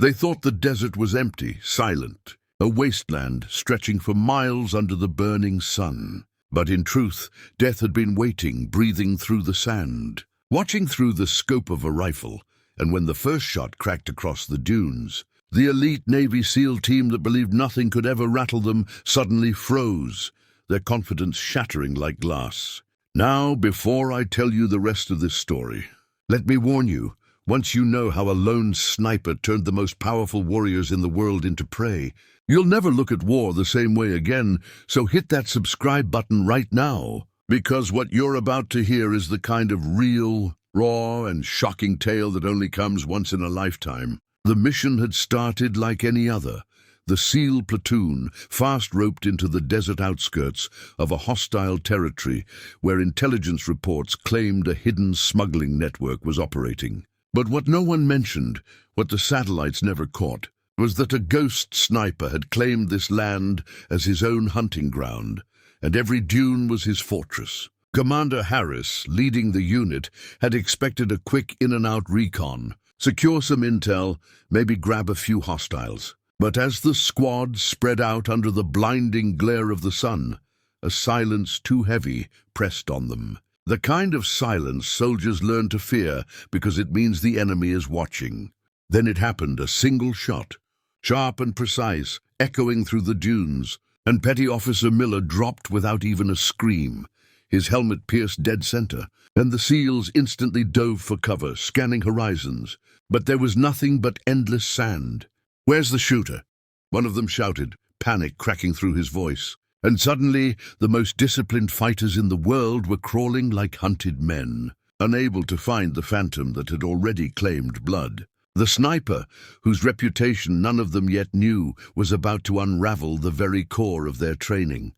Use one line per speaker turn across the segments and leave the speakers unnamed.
They thought the desert was empty, silent, a wasteland stretching for miles under the burning sun. But in truth, death had been waiting, breathing through the sand, watching through the scope of a rifle. And when the first shot cracked across the dunes, the elite Navy SEAL team that believed nothing could ever rattle them suddenly froze, their confidence shattering like glass. Now, before I tell you the rest of this story, let me warn you, once you know how a lone sniper turned the most powerful warriors in the world into prey, you'll never look at war the same way again, so hit that subscribe button right now, because what you're about to hear is the kind of real, raw, and shocking tale that only comes once in a lifetime. The mission had started like any other. The SEAL platoon fast roped into the desert outskirts of a hostile territory where intelligence reports claimed a hidden smuggling network was operating. But what no one mentioned, what the satellites never caught, was that a ghost sniper had claimed this land as his own hunting ground, and every dune was his fortress. Commander Harris, leading the unit, had expected a quick in-and-out recon, secure some intel, maybe grab a few hostiles. But as the squad spread out under the blinding glare of the sun, a silence too heavy pressed on them. The kind of silence soldiers learn to fear because it means the enemy is watching. Then it happened, a single shot, sharp and precise, echoing through the dunes, and Petty Officer Miller dropped without even a scream. His helmet pierced dead center, and the SEALs instantly dove for cover, scanning horizons. But there was nothing but endless sand. "Where's the shooter?" one of them shouted, panic cracking through his voice. And suddenly, the most disciplined fighters in the world were crawling like hunted men, unable to find the phantom that had already claimed blood. The sniper, whose reputation none of them yet knew, was about to unravel the very core of their training.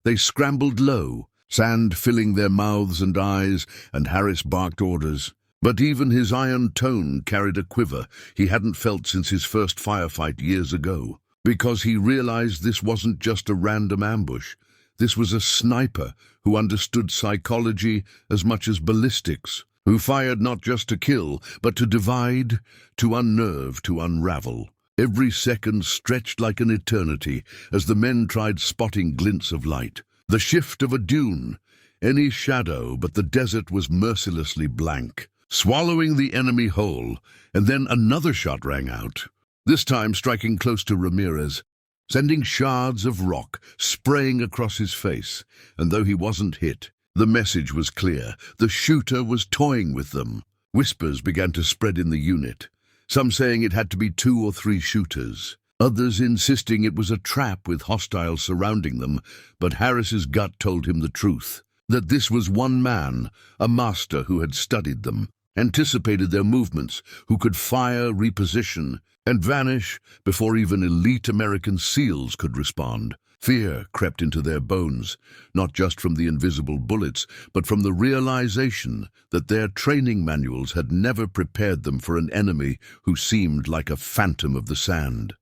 They scrambled low, sand filling their mouths and eyes, and Harris barked orders. But even his iron tone carried a quiver he hadn't felt since his first firefight years ago, because he realized this wasn't just a random ambush. This was a sniper who understood psychology as much as ballistics, who fired not just to kill, but to divide, to unnerve, to unravel. Every second stretched like an eternity as the men tried spotting glints of light. The shift of a dune, any shadow, but the desert was mercilessly blank, swallowing the enemy whole, and then another shot rang out, this time striking close to Ramirez, sending shards of rock spraying across his face. And though he wasn't hit, the message was clear. The shooter was toying with them. Whispers began to spread in the unit, some saying it had to be 2 or 3 shooters, others insisting it was a trap with hostiles surrounding them. But Harris's gut told him the truth, that this was one man, a master who had studied them, anticipated their movements, who could fire, reposition, and vanish before even elite American SEALs could respond. Fear crept into their bones, not just from the invisible bullets, but from the realization that their training manuals had never prepared them for an enemy who seemed like a phantom of the sand.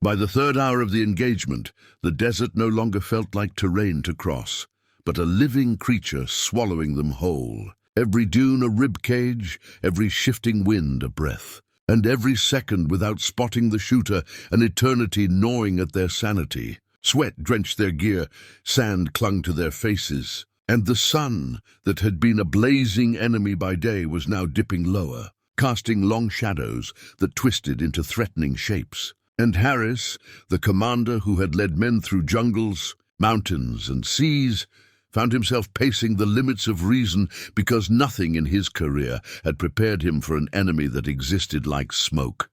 By the 3rd hour of the engagement, the desert no longer felt like terrain to cross, but a living creature swallowing them whole. Every dune a rib cage, every shifting wind a breath, and every second without spotting the shooter an eternity gnawing at their sanity. Sweat drenched their gear, sand clung to their faces, and the sun, that had been a blazing enemy by day, was now dipping lower, casting long shadows that twisted into threatening shapes. And Harris, the commander who had led men through jungles, mountains, and seas, found himself pacing the limits of reason because nothing in his career had prepared him for an enemy that existed like smoke.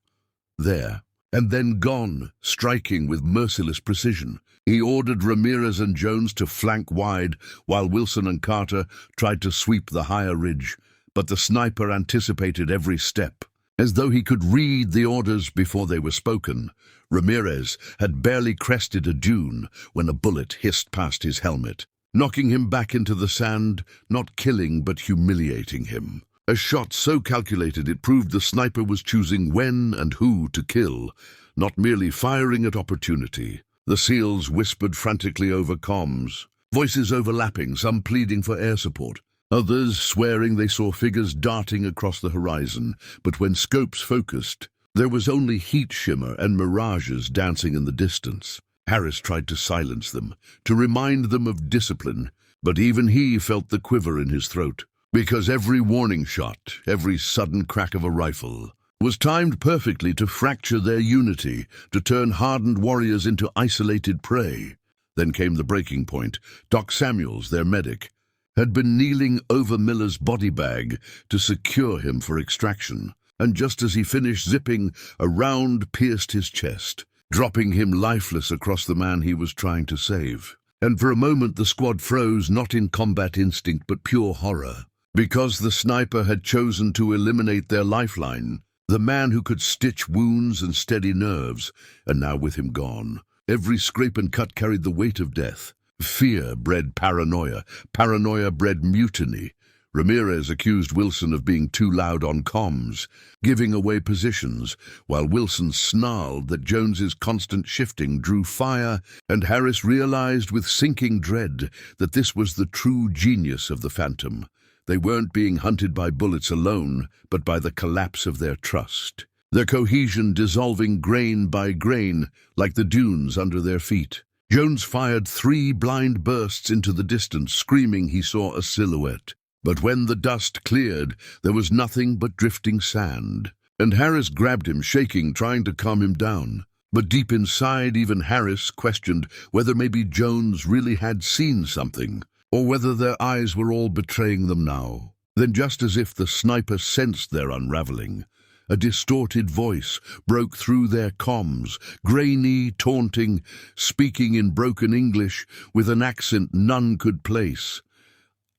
There, and then gone, striking with merciless precision. He ordered Ramirez and Jones to flank wide, while Wilson and Carter tried to sweep the higher ridge, but the sniper anticipated every step. As though he could read the orders before they were spoken, Ramirez had barely crested a dune when a bullet hissed past his helmet, knocking him back into the sand, not killing but humiliating him. A shot so calculated it proved the sniper was choosing when and who to kill, not merely firing at opportunity. The SEALs whispered frantically over comms, voices overlapping, some pleading for air support, others swearing they saw figures darting across the horizon. But when scopes focused, There was only heat shimmer and mirages dancing in the distance. Harris tried to silence them, to remind them of discipline, but even he felt the quiver in his throat, because every warning shot, every sudden crack of a rifle, was timed perfectly to fracture their unity, to turn hardened warriors into isolated prey. Then came the breaking point. Doc Samuels, their medic, had been kneeling over Miller's body bag to secure him for extraction, and just as he finished zipping, a round pierced his chest, dropping him lifeless across the man he was trying to save. And for a moment the squad froze, not in combat instinct but pure horror, because the sniper had chosen to eliminate their lifeline, the man who could stitch wounds and steady nerves, and now with him gone, every scrape and cut carried the weight of death. Fear bred paranoia, paranoia bred mutiny. Ramirez accused Wilson of being too loud on comms, giving away positions, while Wilson snarled that Jones's constant shifting drew fire, and Harris realized with sinking dread that this was the true genius of the Phantom. They weren't being hunted by bullets alone, but by the collapse of their trust, their cohesion dissolving grain by grain like the dunes under their feet. Jones fired 3 blind bursts into the distance, screaming he saw a silhouette. But when the dust cleared, there was nothing but drifting sand, and Harris grabbed him, shaking, trying to calm him down. But deep inside, even Harris questioned whether maybe Jones really had seen something, or whether their eyes were all betraying them now. Then, just as if the sniper sensed their unraveling, a distorted voice broke through their comms, grainy, taunting, speaking in broken English with an accent none could place.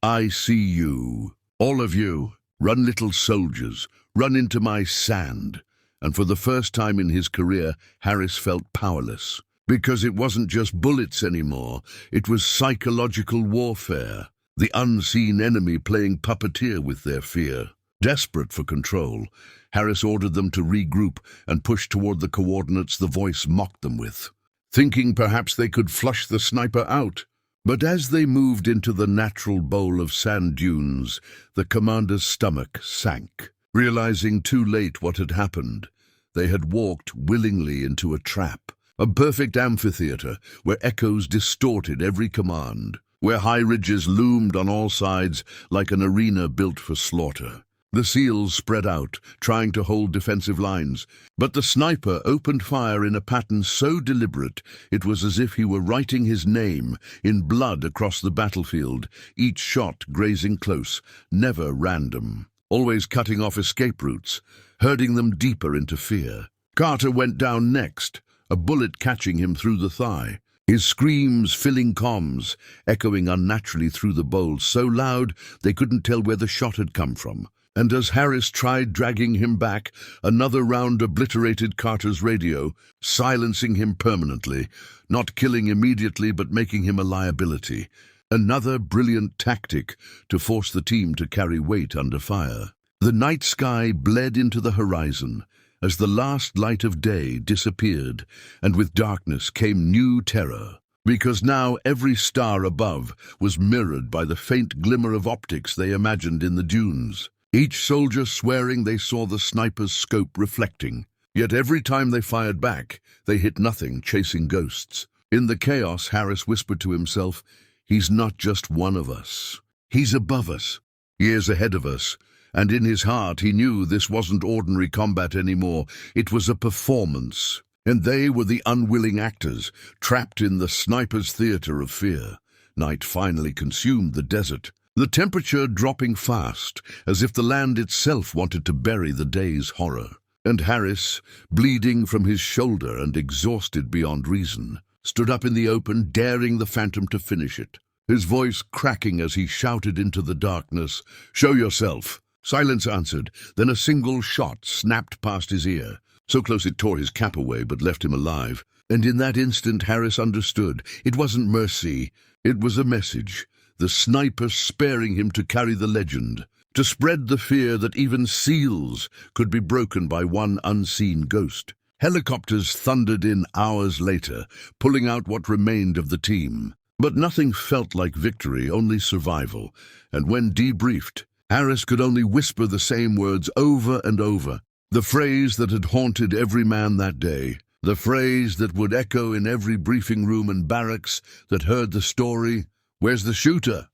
"I see you. All of you. Run, little soldiers. Run into my sand." And for the first time in his career, Harris felt powerless. Because it wasn't just bullets anymore. It was psychological warfare. The unseen enemy playing puppeteer with their fear. Desperate for control, Harris ordered them to regroup and push toward the coordinates the voice mocked them with, thinking perhaps they could flush the sniper out. But as they moved into the natural bowl of sand dunes, the commander's stomach sank, realizing too late what had happened. They had walked willingly into a trap, a perfect amphitheater where echoes distorted every command, where high ridges loomed on all sides like an arena built for slaughter. The SEALs spread out, trying to hold defensive lines, but the sniper opened fire in a pattern so deliberate it was as if he were writing his name in blood across the battlefield, each shot grazing close, never random, always cutting off escape routes, herding them deeper into fear. Carter went down next, a bullet catching him through the thigh, his screams filling comms, echoing unnaturally through the bowl, so loud they couldn't tell where the shot had come from. And as Harris tried dragging him back, another round obliterated Carter's radio, silencing him permanently, not killing immediately but making him a liability. Another brilliant tactic to force the team to carry weight under fire. The night sky bled into the horizon as the last light of day disappeared, and with darkness came new terror, because now every star above was mirrored by the faint glimmer of optics they imagined in the dunes. Each soldier swearing they saw the sniper's scope reflecting. Yet every time they fired back, they hit nothing, chasing ghosts. In the chaos, Harris whispered to himself, "He's not just one of us. He's above us, years ahead of us." And in his heart he knew this wasn't ordinary combat anymore. It was a performance. And they were the unwilling actors, trapped in the sniper's theater of fear. Night finally consumed the desert, the temperature dropping fast, as if the land itself wanted to bury the day's horror. And Harris, bleeding from his shoulder and exhausted beyond reason, stood up in the open, daring the Phantom to finish it, his voice cracking as he shouted into the darkness, "Show yourself!" Silence answered, then a single shot snapped past his ear, so close it tore his cap away but left him alive. And in that instant Harris understood. It wasn't mercy, it was a message. The sniper sparing him to carry the legend, to spread the fear that even SEALs could be broken by one unseen ghost. Helicopters thundered in hours later, pulling out what remained of the team. But nothing felt like victory, only survival. And when debriefed, Harris could only whisper the same words over and over. The phrase that had haunted every man that day, the phrase that would echo in every briefing room and barracks that heard the story, "Where's the shooter?"